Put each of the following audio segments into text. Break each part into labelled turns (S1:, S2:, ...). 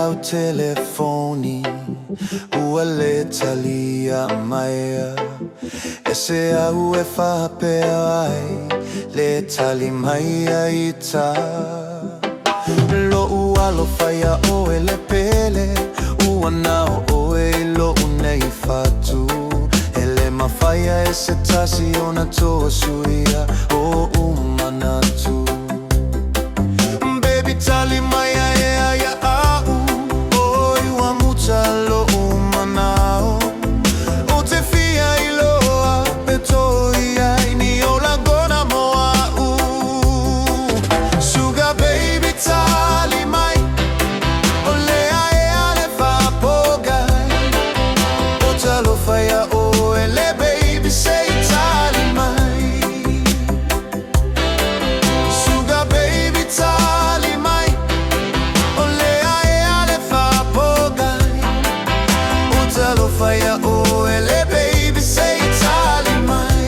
S1: au telefoni ua le talia mai e se au e whapea ai le tali mai ai ta lo ua lo whaia o e le pele ua nao o e lo unei whatu e le mawhaia e se tasi o na toa suia o umanatu baby tali mai ai au o iwa muta lo umanao o te fia i loa pe toia i ni o lagona moa sugar baby tali mai o lea e ale whapogai o talo whaia o e le baby say tali mai sugar baby tali mai o lea e ale whapogai o talo whaia o e le baby say tali mai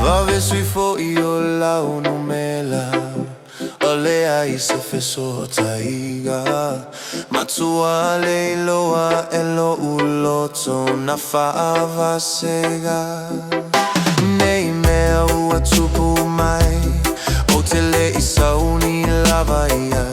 S1: Vave sui fo'i o lau no mela o lea i se feso taiga matua le iloa e lo uloto na whaava sega nei mea ua tupu mai o te le i sauni lava ia